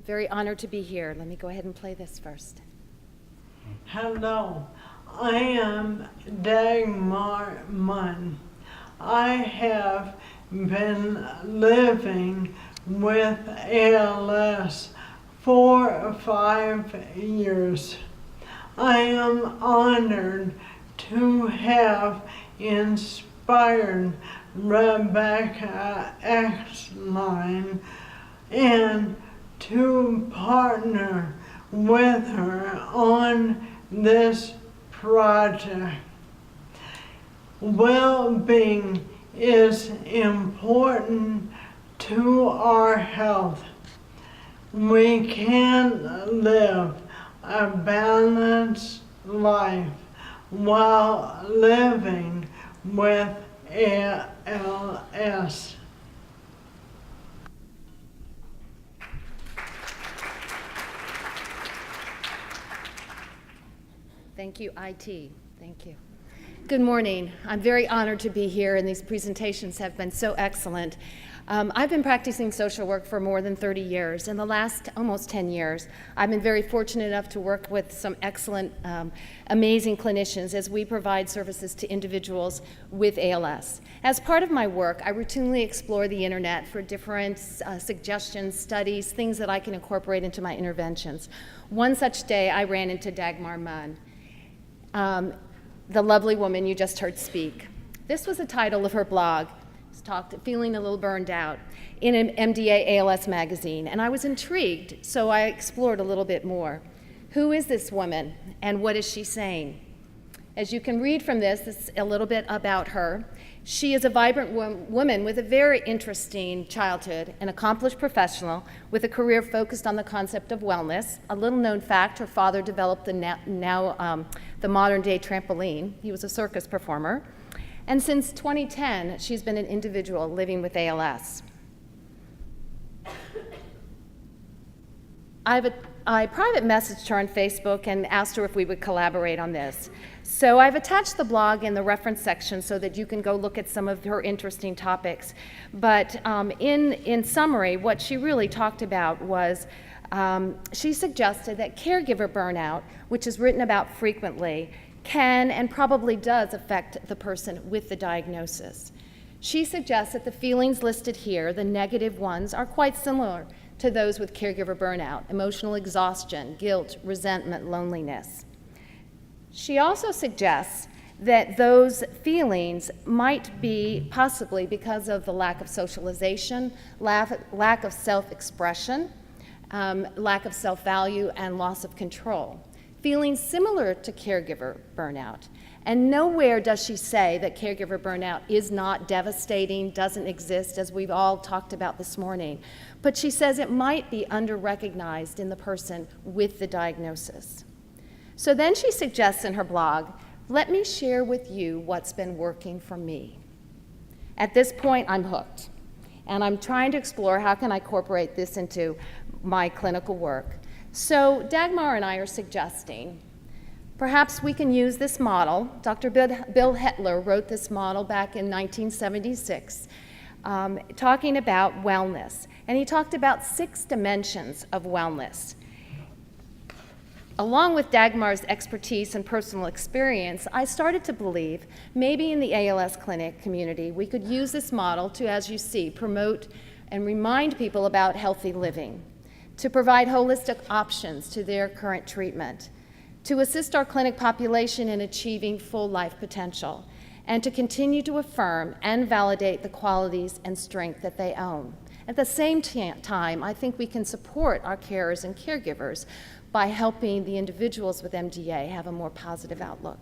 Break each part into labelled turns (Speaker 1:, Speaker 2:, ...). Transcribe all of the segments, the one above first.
Speaker 1: Very honored to be here. Let me go ahead and play this first.
Speaker 2: Hello, I am Dagmar Munn. I have been living with ALS for 5 years. I am honored to have inspired Rebecca Axline and to partner with her on this project. Well-being is important to our health. We can live a balanced life while living with ALS.
Speaker 1: Thank you, IT. Thank you. Good morning. I'm very honored to be here, and these presentations have been so excellent. I've been practicing social work for more than 30 years. In the last almost 10 years, I've been very fortunate enough to work with some excellent, amazing clinicians as we provide services to individuals with ALS. As part of my work, I routinely explore the internet for different suggestions, studies, things that I can incorporate into my interventions. One such day, I ran into Dagmar Munn, the lovely woman you just heard speak. This was the title of her blog. Talked, feeling a little burned out, in an MDA ALS magazine, and I was intrigued, so I explored a little bit more. Who is this woman, and what is she saying? As you can read from this, it's a little bit about her. She is a vibrant woman with a very interesting childhood, an accomplished professional with a career focused on the concept of wellness. A little known fact, her father developed the modern-day trampoline. He was a circus performer. And since 2010, she's been an individual living with ALS. I private messaged her on Facebook and asked her if we would collaborate on this. So I've attached the blog in the reference section so that you can go look at some of her interesting topics. But in summary, what she really talked about was she suggested that caregiver burnout, which is written about frequently, can and probably does affect the person with the diagnosis. She suggests that the feelings listed here, the negative ones, are quite similar to those with caregiver burnout: emotional exhaustion, guilt, resentment, loneliness. She also suggests that those feelings might be possibly because of the lack of socialization, lack of self-expression, lack of self-value, and loss of control. Feelings similar to caregiver burnout. And nowhere does she say that caregiver burnout is not devastating, doesn't exist, as we've all talked about this morning. But she says it might be under-recognized in the person with the diagnosis. So then she suggests in her blog, let me share with you what's been working for me. At this point, I'm hooked. And I'm trying to explore how can I incorporate this into my clinical work. So Dagmar and I are suggesting perhaps we can use this model. Dr. Bill Hetler wrote this model back in 1976, talking about wellness. And he talked about 6 dimensions of wellness. Along with Dagmar's expertise and personal experience, I started to believe maybe in the ALS clinic community we could use this model to, as you see, promote and remind people about healthy living, to provide holistic options to their current treatment, to assist our clinic population in achieving full life potential, and to continue to affirm and validate the qualities and strength that they own. At the same time, I think we can support our carers and caregivers by helping the individuals with MDA have a more positive outlook.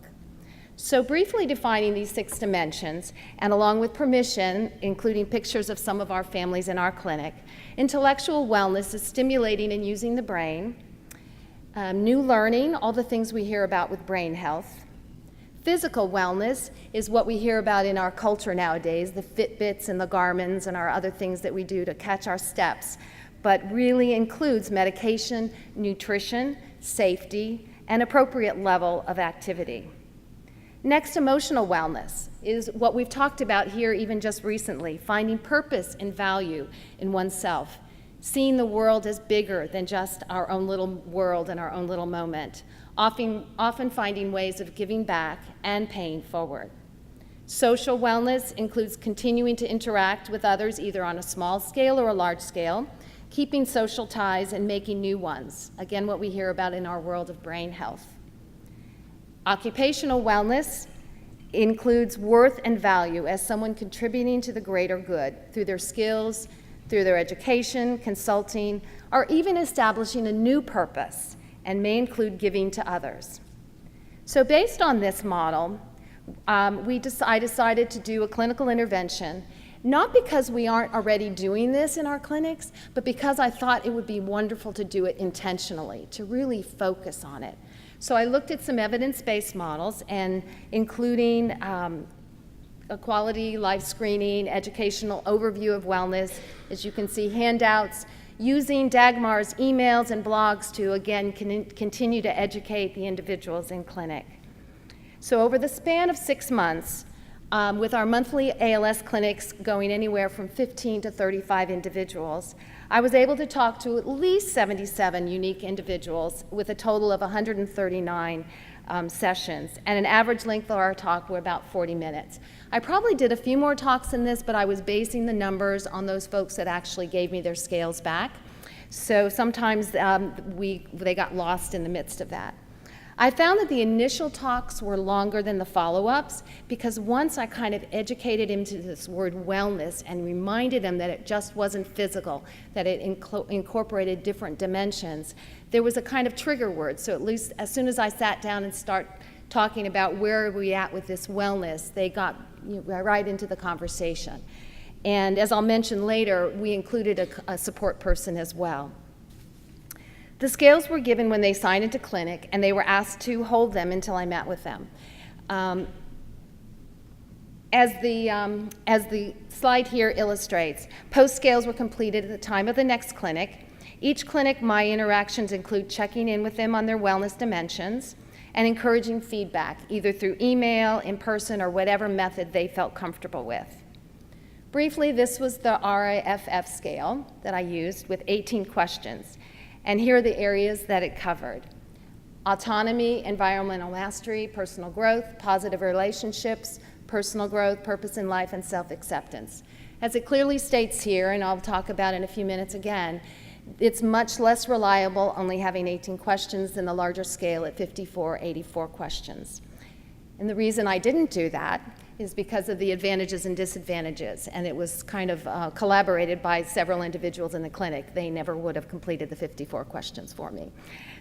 Speaker 1: So briefly defining these 6 dimensions, and along with permission, including pictures of some of our families in our clinic, intellectual wellness is stimulating and using the brain. New learning, all the things we hear about with brain health. Physical wellness is what we hear about in our culture nowadays, the Fitbits and the Garmins and our other things that we do to catch our steps, but really includes medication, nutrition, safety, and appropriate level of activity. Next, emotional wellness is what we've talked about here even just recently, finding purpose and value in oneself, seeing the world as bigger than just our own little world and our own little moment, often finding ways of giving back and paying forward. Social wellness includes continuing to interact with others either on a small scale or a large scale, keeping social ties and making new ones, again what we hear about in our world of brain health. Occupational wellness includes worth and value as someone contributing to the greater good through their skills, through their education, consulting, or even establishing a new purpose, and may include giving to others. So based on this model, I decided to do a clinical intervention, not because we aren't already doing this in our clinics, but because I thought it would be wonderful to do it intentionally, to really focus on it. So I looked at some evidence-based models, and including equality, life screening, educational overview of wellness, as you can see, handouts, using Dagmar's emails and blogs to, again, continue to educate the individuals in clinic. So over the span of 6 months, with our monthly ALS clinics going anywhere from 15 to 35 individuals, I was able to talk to at least 77 unique individuals with a total of 139 sessions, and an average length of our talk were about 40 minutes. I probably did a few more talks than this, but I was basing the numbers on those folks that actually gave me their scales back. So sometimes they got lost in the midst of that. I found that the initial talks were longer than the follow-ups because once I kind of educated him to this word wellness and reminded him that it just wasn't physical, that it incorporated different dimensions, there was a kind of trigger word. So at least as soon as I sat down and start talking about where are we at with this wellness, they got right into the conversation. And as I'll mention later, we included a support person as well. The scales were given when they signed into clinic, and they were asked to hold them until I met with them. As the slide here illustrates, Postscales were completed at the time of the next clinic. Each clinic, my interactions include checking in with them on their wellness dimensions and encouraging feedback, either through email, in person, or whatever method they felt comfortable with. Briefly, this was the RAFF scale that I used with 18 questions. And here are the areas that it covered: autonomy, environmental mastery, personal growth, positive relationships, personal growth, purpose in life, and self-acceptance. As it clearly states here, and I'll talk about in a few minutes again, it's much less reliable only having 18 questions than the larger scale at 84 questions. And the reason I didn't do that is because of the advantages and disadvantages, and it was kind of collaborated by several individuals in the clinic. They never would have completed the 54 questions for me.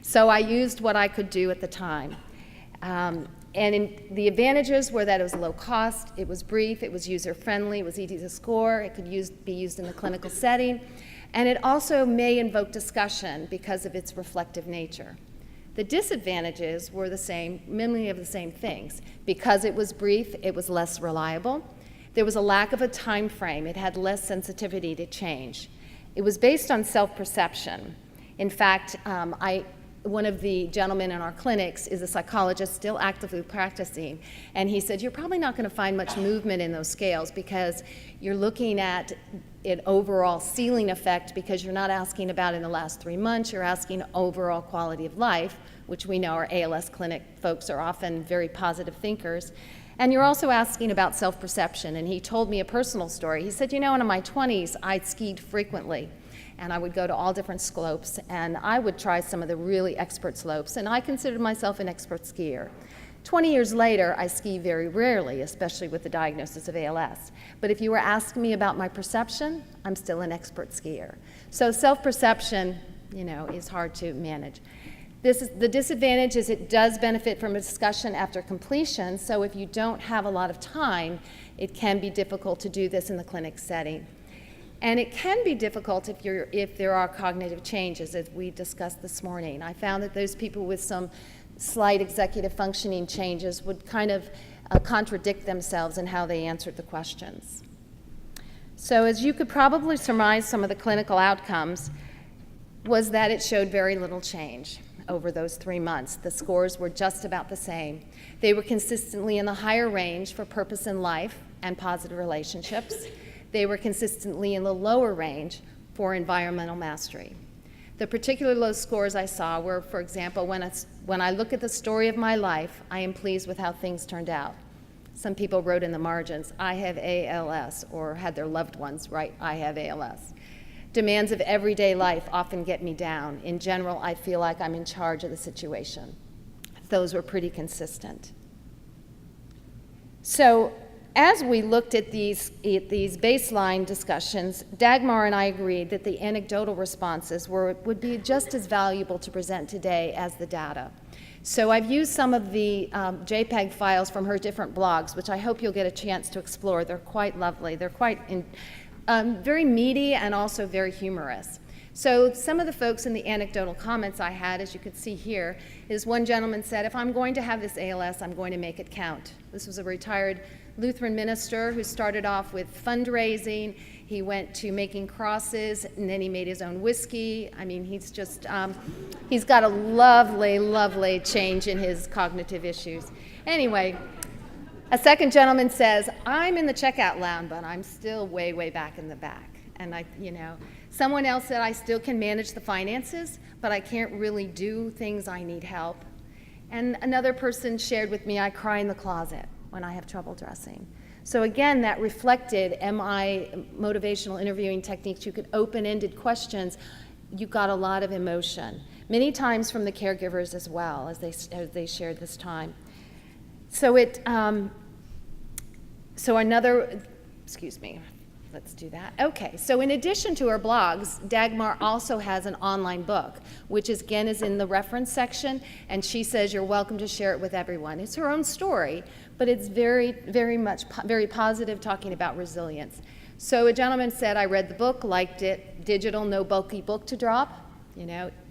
Speaker 1: So I used what I could do at the time. The advantages were that it was low cost, it was brief, it was user-friendly, it was easy to score, it could be used in the clinical setting, and it also may invoke discussion because of its reflective nature. The disadvantages were the same, many of the same things. Because it was brief, it was less reliable. There was a lack of a time frame. It had less sensitivity to change. It was based on self-perception. In fact, one of the gentlemen in our clinics is a psychologist still actively practicing, and he said, you're probably not going to find much movement in those scales because you're looking at an overall ceiling effect because you're not asking about in the last 3 months, you're asking overall quality of life, which we know our ALS clinic folks are often very positive thinkers. And you're also asking about self-perception. And he told me a personal story. He said, in my 20s, I skied frequently. And I would go to all different slopes, and I would try some of the really expert slopes, and I considered myself an expert skier. 20 years later, I ski very rarely, especially with the diagnosis of ALS. But if you were asking me about my perception, I'm still an expert skier. So self-perception, is hard to manage. The disadvantage is it does benefit from a discussion after completion, so if you don't have a lot of time, it can be difficult to do this in the clinic setting. And it can be difficult if there are cognitive changes, as we discussed this morning. I found that those people with some slight executive functioning changes would kind of contradict themselves in how they answered the questions. So as you could probably surmise, some of the clinical outcomes was that it showed very little change over those 3 months. The scores were just about the same. They were consistently in the higher range for purpose in life and positive relationships. They were consistently in the lower range for environmental mastery. The particular low scores I saw were, for example, when I look at the story of my life, I am pleased with how things turned out. Some people wrote in the margins, I have ALS, or had their loved ones write, I have ALS. Demands of everyday life often get me down. In general, I feel like I'm in charge of the situation. Those were pretty consistent. So as we looked at these baseline discussions, Dagmar and I agreed that the anecdotal responses would be just as valuable to present today as the data. So I've used some of the JPEG files from her different blogs, which I hope you'll get a chance to explore. They're quite lovely. They're quite very meaty and also very humorous. So some of the folks in the anecdotal comments I had, as you can see here, is one gentleman said, if I'm going to have this ALS, I'm going to make it count. This was a retired Lutheran minister who started off with fundraising. He went to making crosses, and then he made his own whiskey. I mean, he's just, he's got a lovely, lovely change in his cognitive issues. Anyway, a second gentleman says, I'm in the checkout lounge, but I'm still way, way back in the back. And someone else said, I still can manage the finances, but I can't really do things, I need help. And another person shared with me, I cry in the closet when I have trouble dressing. So again, that reflected MI motivational interviewing techniques. You could open-ended questions. You got a lot of emotion, many times from the caregivers as well, as they shared this time. So let's do that. Okay, so in addition to her blogs, Dagmar also has an online book, which again is in the reference section, and she says you're welcome to share it with everyone. It's her own story, but it's very, very much, very positive, talking about resilience. So a gentleman said, I read the book, liked it, digital, no bulky book to drop,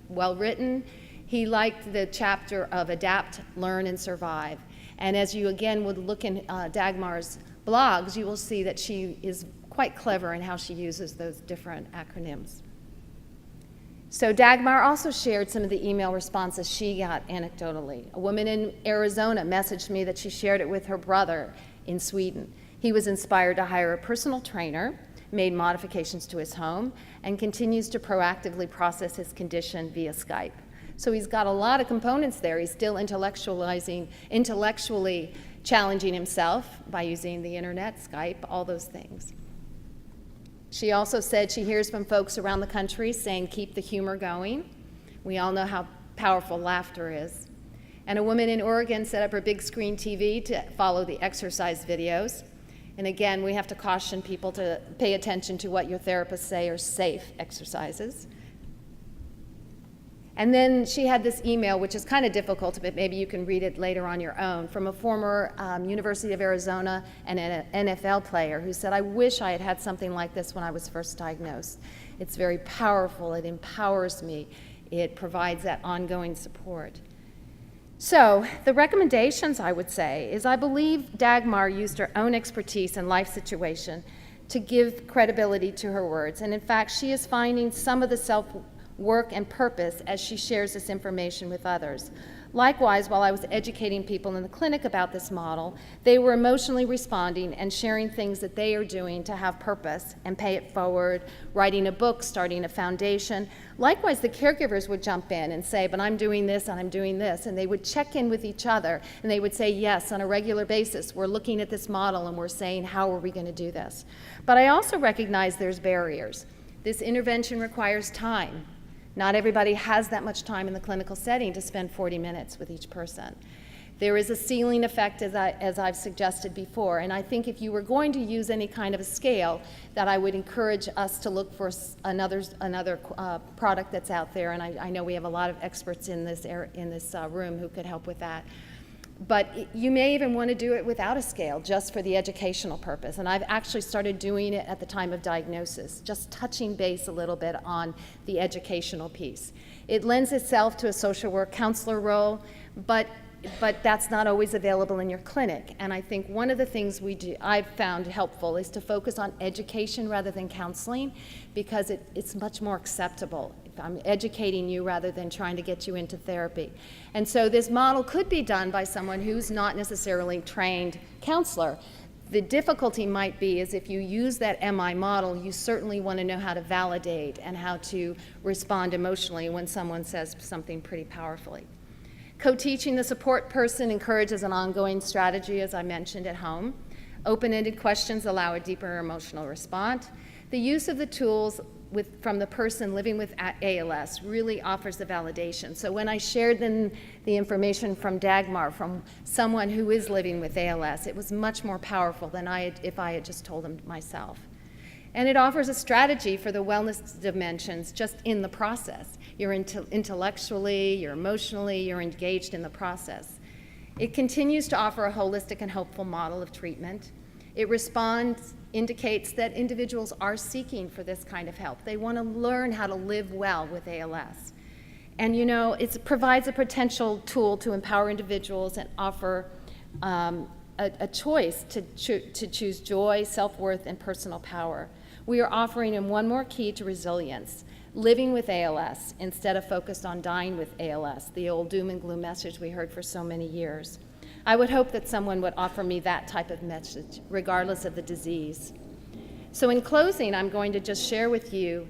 Speaker 1: well written. He liked the chapter of adapt, learn, and survive. And as you again would look in Dagmar's blogs, you will see that she is quite clever in how she uses those different acronyms. So Dagmar also shared some of the email responses she got anecdotally. A woman in Arizona messaged me that she shared it with her brother in Sweden. He was inspired to hire a personal trainer, made modifications to his home, and continues to proactively process his condition via Skype. So he's got a lot of components there. He's still intellectually challenging himself by using the internet, Skype, all those things. She also said she hears from folks around the country saying, keep the humor going. We all know how powerful laughter is. And a woman in Oregon set up her big screen TV to follow the exercise videos. And again, we have to caution people to pay attention to what your therapists say are safe exercises. And then she had this email, which is kind of difficult, but maybe you can read it later on your own, from a former University of Arizona and an NFL player who said, I wish I had had something like this when I was first diagnosed. It's very powerful, it empowers me, it provides that ongoing support. So the recommendations, I would say, is I believe Dagmar used her own expertise and life situation to give credibility to her words. And in fact, she is finding some of the self-work and purpose as she shares this information with others. Likewise, while I was educating people in the clinic about this model, they were emotionally responding and sharing things that they are doing to have purpose and pay it forward, writing a book, starting a foundation. Likewise, the caregivers would jump in and say, but I'm doing this and I'm doing this, and they would check in with each other, and they would say, yes, on a regular basis, we're looking at this model and we're saying, how are we going to do this? But I also recognize there's barriers. This intervention requires time. Not everybody has that much time in the clinical setting to spend 40 minutes with each person. There is a ceiling effect, as I've suggested before, and I think if you were going to use any kind of a scale, that I would encourage us to look for another product that's out there, and I know we have a lot of experts in this room who could help with that. But you may even want to do it without a scale, just for the educational purpose. And I've actually started doing it at the time of diagnosis, just touching base a little bit on the educational piece. It lends itself to a social work counselor role, but that's not always available in your clinic. And I think one of the things I've found helpful is to focus on education rather than counseling, because it's much more acceptable. I'm educating you rather than trying to get you into therapy. And so this model could be done by someone who's not necessarily trained counselor. The difficulty might be is if you use that MI model, you certainly want to know how to validate and how to respond emotionally when someone says something pretty powerfully. Co-teaching the support person encourages an ongoing strategy, as I mentioned, at home. Open-ended questions allow a deeper emotional response. The use of the tools from the person living with ALS really offers the validation. So when I shared the information from Dagmar, from someone who is living with ALS, it was much more powerful than if I had just told them myself. And it offers a strategy for the wellness dimensions just in the process. You're intellectually, you're emotionally, you're engaged in the process. It continues to offer a holistic and hopeful model of treatment. It indicates that individuals are seeking for this kind of help. They want to learn how to live well with ALS. And it provides a potential tool to empower individuals and offer a choice to choose joy, self-worth, and personal power. We are offering them one more key to resilience, living with ALS instead of focused on dying with ALS, the old doom and gloom message we heard for so many years. I would hope that someone would offer me that type of message, regardless of the disease. So in closing, I'm going to just share with you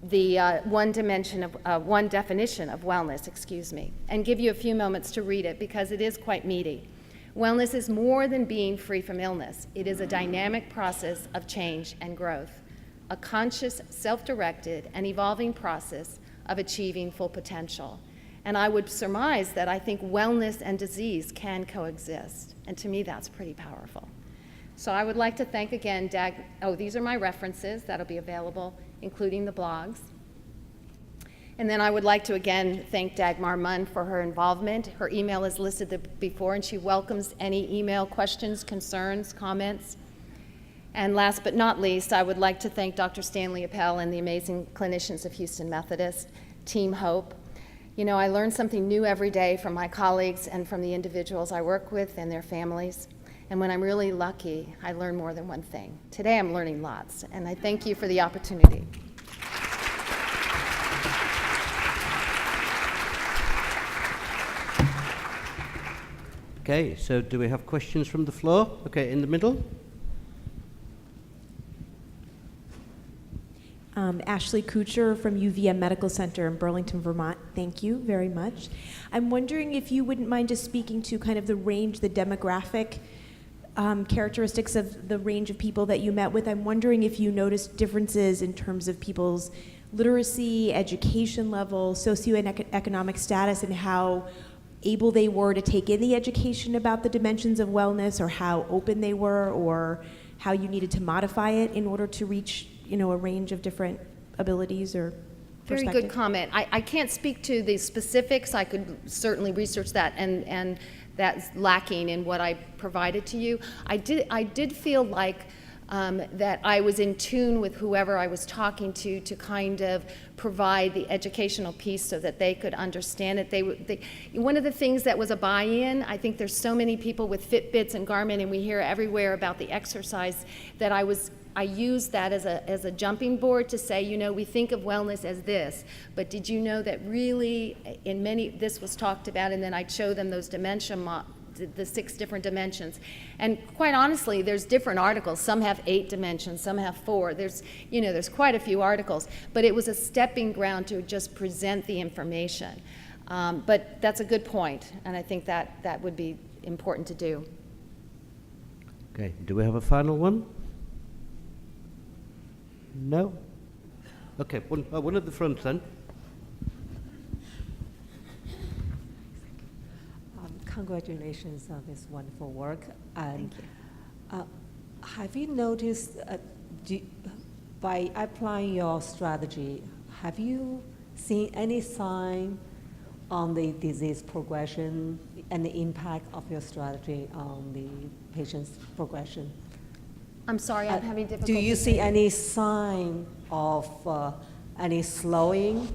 Speaker 1: the one definition of wellness, and give you a few moments to read it because it is quite meaty. Wellness is more than being free from illness. It is a dynamic process of change and growth, a conscious, self-directed, and evolving process of achieving full potential. And I would surmise that I think wellness and disease can coexist. And to me, that's pretty powerful. So I would like to thank again these are my references that'll be available, including the blogs. And then I would like to again thank Dagmar Munn for her involvement. Her email is listed before, and she welcomes any email questions, concerns, comments. And last but not least, I would like to thank Dr. Stanley Appel and the amazing clinicians of Houston Methodist, Team Hope. I learn something new every day from my colleagues and from the individuals I work with and their families. And when I'm really lucky, I learn more than one thing. Today I'm learning lots, and I thank you for the opportunity.
Speaker 3: Okay, so do we have questions from the floor? Okay, in the middle.
Speaker 4: Ashley Kucher from UVM Medical Center in Burlington, Vermont. Thank you very much. I'm wondering if you wouldn't mind just speaking to kind of the range, the demographic characteristics of the range of people that you met with. I'm wondering if you noticed differences in terms of people's literacy, education level, socioeconomic status, and how able they were to take in the education about the dimensions of wellness, or how open they were, or how you needed to modify it in order to reach a range of different abilities or
Speaker 1: Very good comment. I can't speak to the specifics. I could certainly research that, and that's lacking in what I provided to you. I did feel like that I was in tune with whoever I was talking to kind of provide the educational piece so that they could understand it. One of the things that was a buy-in, I think there's so many people with Fitbits and Garmin, and we hear everywhere about the exercise, that I used that as a jumping board to say, we think of wellness as this, but did you know that really this was talked about, and then I'd show them those the 6 different dimensions. And quite honestly, there's different articles. Some have 8 dimensions, some have 4. There's quite a few articles, but it was a stepping ground to just present the information. But that's a good point, and I think that would be important to do.
Speaker 3: Okay, do we have a final one? No? Okay, one at the front then.
Speaker 5: Congratulations on this wonderful work.
Speaker 1: Thank you.
Speaker 5: Have you noticed, by applying your strategy, have you seen any sign on the disease progression and the impact of your strategy on the patient's progression?
Speaker 1: I'm sorry, I'm having difficulty.
Speaker 5: Do you see any sign of any slowing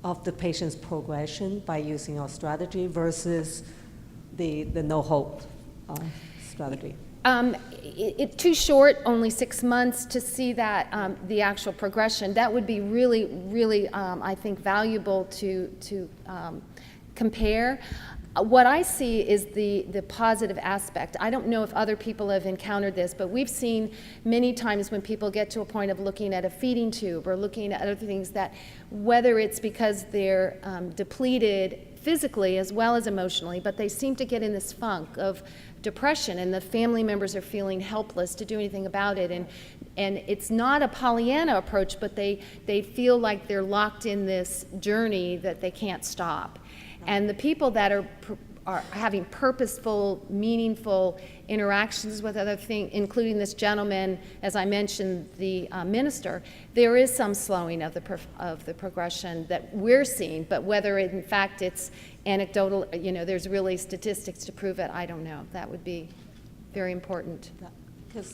Speaker 5: of the patient's progression by using your strategy versus the no-hope strategy?
Speaker 1: It's too short, only 6 months, to see that the actual progression. That would be really, really, I think, valuable to compare. What I see is the positive aspect. I don't know if other people have encountered this, but we've seen many times when people get to a point of looking at a feeding tube or looking at other things, that whether it's because they're depleted physically as well as emotionally, but they seem to get in this funk of depression, and the family members are feeling helpless to do anything about it. And it's not a Pollyanna approach, but they feel like they're locked in this journey that they can't stop. And the people that are having purposeful, meaningful interactions with other things, including this gentleman, as I mentioned, the minister, there is some slowing of the progression that we're seeing, but whether in fact it's anecdotal, there's really statistics to prove it, I don't know. That would be very important.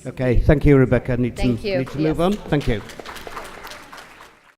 Speaker 3: Okay, thank you, Rebecca.
Speaker 1: Thank you.
Speaker 3: Need to move
Speaker 1: Yes.
Speaker 3: on. Thank you.